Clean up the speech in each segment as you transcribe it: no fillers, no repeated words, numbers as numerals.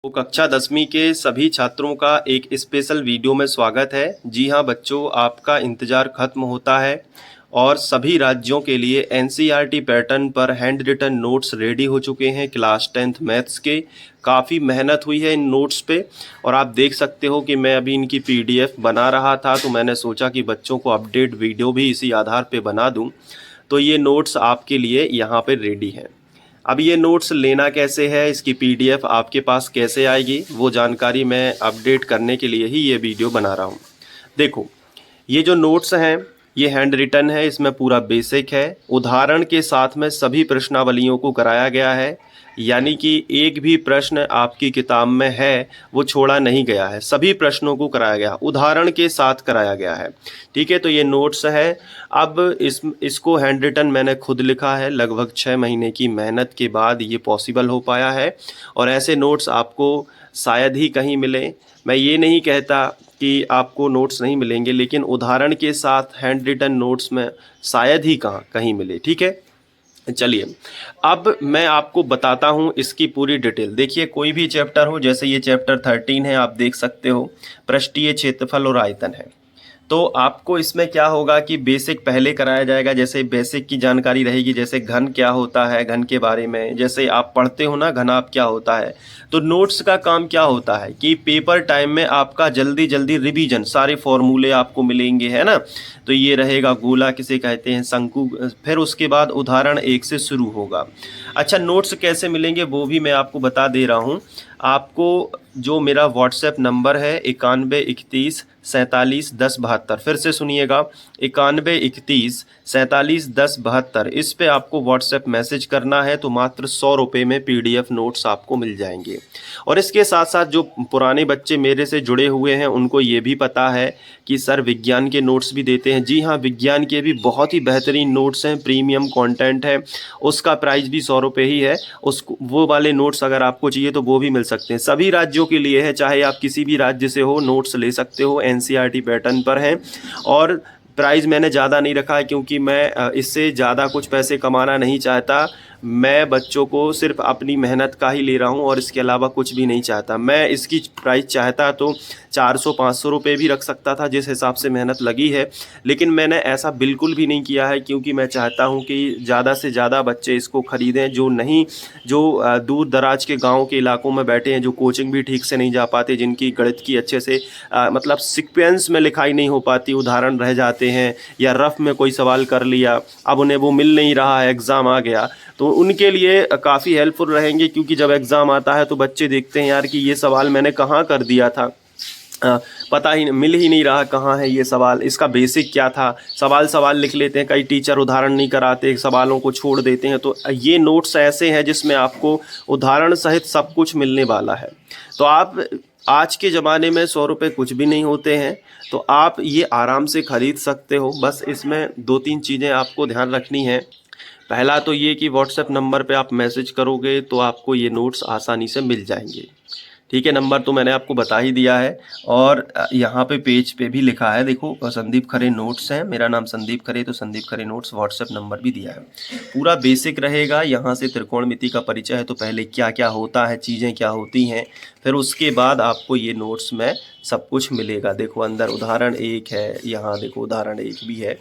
तो कक्षा 10वीं के सभी छात्रों का एक स्पेशल वीडियो में स्वागत है। जी हाँ बच्चों, आपका इंतज़ार खत्म होता है और सभी राज्यों के लिए एनसीईआरटी पैटर्न पर हैंड रिटन नोट्स रेडी हो चुके हैं। क्लास 10th मैथ्स के काफ़ी मेहनत हुई है इन नोट्स पे और आप देख सकते हो कि मैं अभी इनकी पीडीएफ बना रहा था, तो मैंने सोचा कि बच्चों को अपडेट वीडियो भी इसी आधार पे बना दूँ। तो ये नोट्स आपके लिए यहाँ पर रेडी हैं। अब ये नोट्स लेना कैसे है, इसकी पीडीएफ आपके पास कैसे आएगी, वो जानकारी मैं अपडेट करने के लिए ही ये वीडियो बना रहा हूँ। देखो, ये जो नोट्स हैं ये हैंड रिटन है, इसमें पूरा बेसिक है, उदाहरण के साथ में सभी प्रश्नावलियों को कराया गया है। यानी कि एक भी प्रश्न आपकी किताब में है वो छोड़ा नहीं गया है, सभी प्रश्नों को कराया गया, उदाहरण के साथ कराया गया है। ठीक है, तो ये नोट्स है। अब इसको हैंड रिटन मैंने खुद लिखा है, लगभग 6 महीने की मेहनत के बाद ये पॉसिबल हो पाया है और ऐसे नोट्स आपको शायद ही कहीं मिले। मैं ये नहीं कहता कि आपको नोट्स नहीं मिलेंगे, लेकिन उदाहरण के साथ हैंड रिटन नोट्स में शायद ही कहीं मिले। ठीक है, चलिए अब मैं आपको बताता हूँ इसकी पूरी डिटेल। देखिए, कोई भी चैप्टर हो, जैसे ये चैप्टर 13 है, आप देख सकते हो पृष्ठीय क्षेत्रफल और आयतन है। तो आपको इसमें क्या होगा कि बेसिक पहले कराया जाएगा, जैसे बेसिक की जानकारी रहेगी, जैसे घन क्या होता है, घन के बारे में जैसे आप पढ़ते हो ना, घनाभ क्या होता है। तो नोट्स का काम क्या होता है कि पेपर टाइम में आपका जल्दी जल्दी रिवीजन, सारे फॉर्मूले आपको मिलेंगे, है ना। तो ये रहेगा गोला किसे कहते हैं, शंकु, फिर उसके बाद उदाहरण 1 से शुरू होगा। अच्छा, नोट्स कैसे मिलेंगे वो भी मैं आपको बता दे रहा हूँ। आपको जो मेरा व्हाट्सएप नंबर है 9131471072, फिर से सुनिएगा 9131471072, इस पे आपको व्हाट्सएप मैसेज करना है। तो मात्र 100 रुपये में पीडीएफ नोट्स आपको मिल जाएंगे। और इसके साथ साथ जो पुराने बच्चे मेरे से जुड़े हुए हैं उनको ये भी पता है कि सर विज्ञान के नोट्स भी देते हैं। जी हाँ, विज्ञान के भी बहुत ही बेहतरीन नोट्स हैं, प्रीमियम कंटेंट है, उसका प्राइस भी 100 रुपये ही है। वो वाले नोट्स अगर आपको चाहिए तो वो भी मिल सकते हैं। सभी राज्यों के लिए है, चाहे आप किसी भी राज्य से हो, नोट्स ले सकते हो, एनसीईआरटी पैटर्न पर हैं। और प्राइस मैंने ज़्यादा नहीं रखा है क्योंकि मैं इससे ज़्यादा कुछ पैसे कमाना नहीं चाहता। मैं बच्चों को सिर्फ अपनी मेहनत का ही ले रहा हूं और इसके अलावा कुछ भी नहीं चाहता। मैं इसकी प्राइस चाहता तो 400-500 रुपये भी रख सकता था, जिस हिसाब से मेहनत लगी है, लेकिन मैंने ऐसा बिल्कुल भी नहीं किया है क्योंकि मैं चाहता हूं कि ज़्यादा से ज़्यादा बच्चे इसको ख़रीदें, जो दूर दराज के गाँव के इलाकों में बैठे हैं, जो कोचिंग भी ठीक से नहीं जा पाते, जिनकी गणित की अच्छे से मतलब सीक्वेंस में लिखाई नहीं हो पाती, उदाहरण रह जाते हैं या रफ में कोई सवाल कर लिया, अब उन्हें वो मिल नहीं रहा है, एग्ज़ाम आ गया, तो उनके लिए काफ़ी हेल्पफुल रहेंगे। क्योंकि जब एग्ज़ाम आता है तो बच्चे देखते हैं यार कि ये सवाल मैंने कहाँ कर दिया था, पता ही मिल ही नहीं रहा कहाँ है ये सवाल, इसका बेसिक क्या था। सवाल लिख लेते हैं, कई टीचर उदाहरण नहीं कराते, सवालों को छोड़ देते हैं। तो ये नोट्स ऐसे हैं जिसमें आपको उदाहरण सहित सब कुछ मिलने वाला है। तो आप आज के ज़माने में 100 रुपये कुछ भी नहीं होते हैं, तो आप ये आराम से ख़रीद सकते हो। बस इसमें 2-3 चीज़ें आपको ध्यान रखनी है। पहला तो ये कि व्हाट्सएप नंबर पे आप मैसेज करोगे तो आपको ये नोट्स आसानी से मिल जाएंगे। ठीक है, नंबर तो मैंने आपको बता ही दिया है और यहाँ पे पेज पे भी लिखा है, देखो संदीप खरे नोट्स हैं, मेरा नाम संदीप खरे, तो Sandeep Khare notes WhatsApp number भी दिया है। पूरा बेसिक रहेगा, यहाँ से त्रिकोणमिति का परिचय है, तो पहले क्या क्या होता है, चीज़ें क्या होती हैं, फिर उसके बाद आपको ये नोट्स में सब कुछ मिलेगा। देखो अंदर उदाहरण 1 है, यहाँ देखो उदाहरण 1 भी है।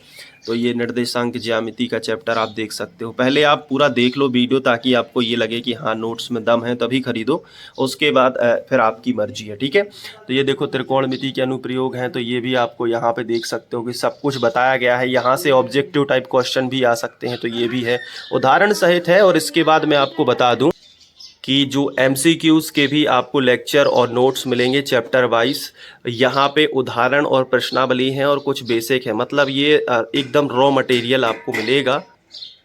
तो ये निर्देशांक ज्यामिति का चैप्टर आप देख सकते हो। पहले आप पूरा देख लो वीडियो ताकि आपको ये लगे कि हाँ नोट्स में दम है, तभी खरीदो। उसके बाद फिर आपकी मर्जी है। ठीक है, तो ये देखो त्रिकोणमिति के अनुप्रयोग हैं, तो ये भी आपको यहाँ पे देख सकते हो कि सब कुछ बताया गया है। यहाँ से ऑब्जेक्टिव टाइप क्वेश्चन भी आ सकते हैं, तो ये भी है, उदाहरण सहित है। और इसके बाद मैं आपको बता दूँ कि जो MCQs के भी आपको लेक्चर और नोट्स मिलेंगे चैप्टर वाइज। यहाँ पे उदाहरण और प्रश्नावली हैं और कुछ बेसिक है, मतलब ये एकदम रॉ मटेरियल आपको मिलेगा,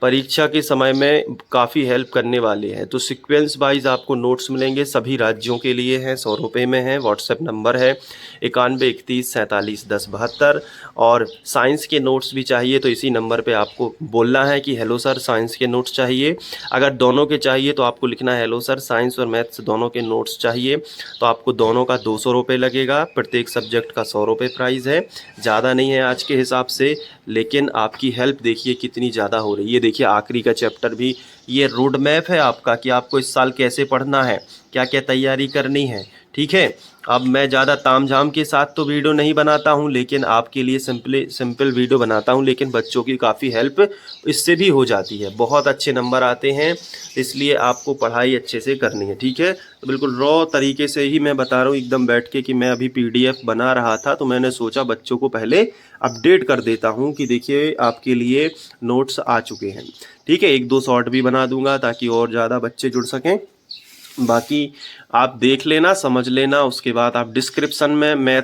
परीक्षा के समय में काफ़ी हेल्प करने वाले हैं। तो सीक्वेंस वाइज आपको नोट्स मिलेंगे, सभी राज्यों के लिए हैं, 100 रुपये में है। व्हाट्सएप नंबर है 9131471072। और साइंस के नोट्स भी चाहिए तो इसी नंबर पे आपको बोलना है कि हेलो सर साइंस के नोट्स चाहिए। अगर दोनों के चाहिए तो आपको लिखना है हेलो सर साइंस और मैथ्स दोनों के नोट्स चाहिए, तो आपको दोनों का 200 रुपये लगेगा। प्रत्येक सब्जेक्ट का 100 रुपये प्राइस है, ज़्यादा नहीं है आज के हिसाब से, लेकिन आपकी हेल्प देखिए कितनी ज़्यादा हो रही है। देखिए देखिए आखिरी का चैप्टर भी, ये रोड मैप है आपका कि आपको इस साल कैसे पढ़ना है, क्या क्या तैयारी करनी है। ठीक है, अब मैं ज़्यादा तामझाम के साथ तो वीडियो नहीं बनाता हूँ, लेकिन आपके लिए सिंपल वीडियो बनाता हूँ, लेकिन बच्चों की काफ़ी हेल्प इससे भी हो जाती है, बहुत अच्छे नंबर आते हैं, इसलिए आपको पढ़ाई अच्छे से करनी है। ठीक है, तो बिल्कुल रॉ तरीके से ही मैं बता रहा हूँ एकदम बैठ के कि मैं अभी PDF बना रहा था तो मैंने सोचा बच्चों को पहले अपडेट कर देता हूँ कि देखिए आपके लिए नोट्स आ चुके हैं। ठीक है, 1-2 शॉर्ट भी बना दूंगा ताकि और ज़्यादा बच्चे जुड़ सकें। बाकी आप देख लेना, समझ लेना, उसके बाद आप डिस्क्रिप्शन में मैं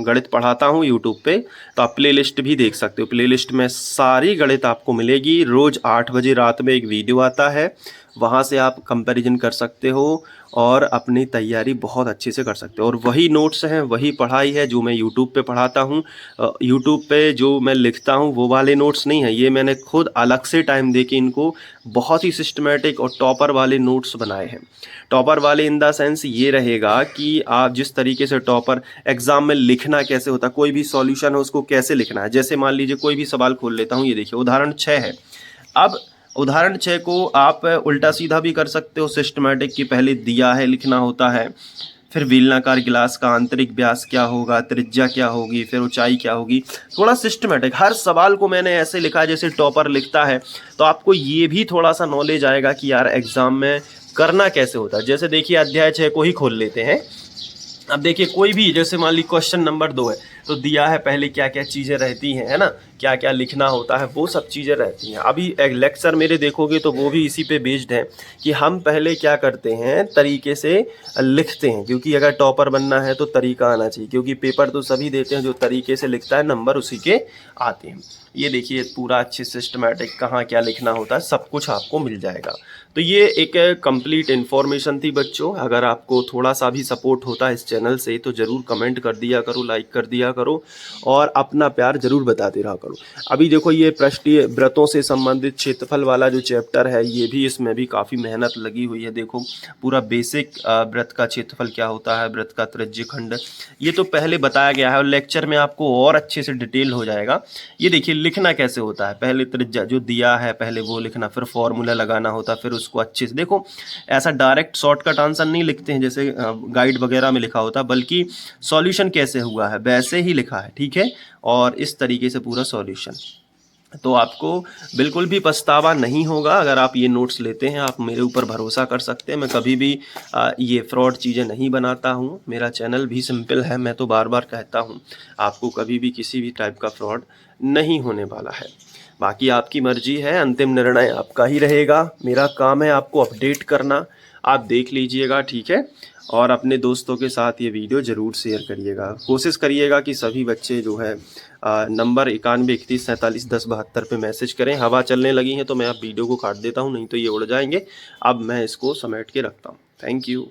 गणित पढ़ाता हूँ यूट्यूब पे, तो आप प्लेलिस्ट भी देख सकते हो। प्लेलिस्ट में सारी गणित आपको मिलेगी। रोज़ 8 बजे रात में एक वीडियो आता है, वहाँ से आप कंपैरिजन कर सकते हो और अपनी तैयारी बहुत अच्छे से कर सकते हो। और वही नोट्स हैं, वही पढ़ाई है जो मैं यूट्यूब पे पढ़ाता हूँ। यूट्यूब पे जो मैं लिखता हूँ वो वाले नोट्स नहीं है, ये मैंने खुद अलग से टाइम दे के इनको बहुत ही सिस्टमेटिक और टॉपर वाले नोट्स बनाए हैं। टॉपर वाले इन द सेंस ये रहेगा कि आप जिस तरीके से टॉपर एग्जाम में लिखना कैसे होता है, कोई भी सॉल्यूशन हो उसको कैसे लिखना है। जैसे मान लीजिए कोई भी सवाल खोल लेता हूँ, ये देखिए उदाहरण 6 है। अब उदाहरण 6 को आप उल्टा सीधा भी कर सकते हो, सिस्टमेटिक की पहले दिया है लिखना होता है, फिर बेलनाकार गिलास का आंतरिक व्यास क्या होगा, त्रिज्या क्या होगी, फिर ऊंचाई क्या होगी। थोड़ा सिस्टमेटिक हर सवाल को मैंने ऐसे लिखा है जैसे टॉपर लिखता है, तो आपको ये भी थोड़ा सा नॉलेज आएगा कि यार एग्जाम में करना कैसे होता है। जैसे देखिए अध्याय 6 को ही खोल लेते हैं। अब देखिए कोई भी, जैसे मान ली क्वेश्चन नंबर 2 है, तो दिया है पहले क्या क्या चीज़ें रहती हैं, है ना, क्या क्या लिखना होता है, वो सब चीज़ें रहती हैं। अभी एक लेक्चर मेरे देखोगे तो वो भी इसी पे बेस्ड है कि हम पहले क्या करते हैं, तरीके से लिखते हैं, क्योंकि अगर टॉपर बनना है तो तरीका आना चाहिए, क्योंकि पेपर तो सभी देते हैं, जो तरीके से लिखता है नंबर उसी के आते हैं। ये देखिए पूरा अच्छे सिस्टमेटिक कहाँ क्या लिखना होता है सब कुछ आपको मिल जाएगा। तो ये एक कंप्लीट इन्फॉर्मेशन थी बच्चों। अगर आपको थोड़ा सा भी सपोर्ट होता है इस चैनल से तो ज़रूर कमेंट कर दिया करो, लाइक कर दिया करो और अपना प्यार ज़रूर बताते रहा करो। अभी देखो ये पृष्ठीय व्रतों से संबंधित क्षेत्रफल वाला जो चैप्टर है, ये भी इसमें भी काफ़ी मेहनत लगी हुई है। देखो पूरा बेसिक व्रत का क्षेत्रफल क्या होता है, व्रत का त्रिज्य खंड, ये तो पहले बताया गया है और लेक्चर में आपको और अच्छे से डिटेल हो जाएगा। ये देखिए लिखना कैसे होता है, पहले त्रिज्या जो दिया है पहले वो लिखना, फिर फॉर्मूला लगाना होता है, फिर उसको अच्छे से देखो। ऐसा डायरेक्ट शॉर्टकट आंसर नहीं लिखते हैं जैसे गाइड वगैरह में लिखा होता है, बल्कि सॉल्यूशन कैसे हुआ है वैसे ही लिखा है। ठीक है, और इस तरीके से पूरा सॉल्यूशन, तो आपको बिल्कुल भी पछतावा नहीं होगा अगर आप ये नोट्स लेते हैं। आप मेरे ऊपर भरोसा कर सकते हैं, मैं कभी भी ये फ्रॉड चीज़ें नहीं बनाता हूँ। मेरा चैनल भी सिंपल है, मैं तो बार बार कहता हूँ आपको कभी भी किसी भी टाइप का फ्रॉड नहीं होने वाला है। बाकी आपकी मर्जी है, अंतिम निर्णय आपका ही रहेगा। मेरा काम है आपको अपडेट करना, आप देख लीजिएगा। ठीक है, और अपने दोस्तों के साथ ये वीडियो ज़रूर शेयर करिएगा। कोशिश करिएगा कि सभी बच्चे जो है नंबर 91 31 47 10 72 पे मैसेज करें। हवा चलने लगी है तो मैं अब वीडियो को काट देता हूँ, नहीं तो ये उड़ जाएंगे। अब मैं इसको समेट के रखता हूँ। Thank you.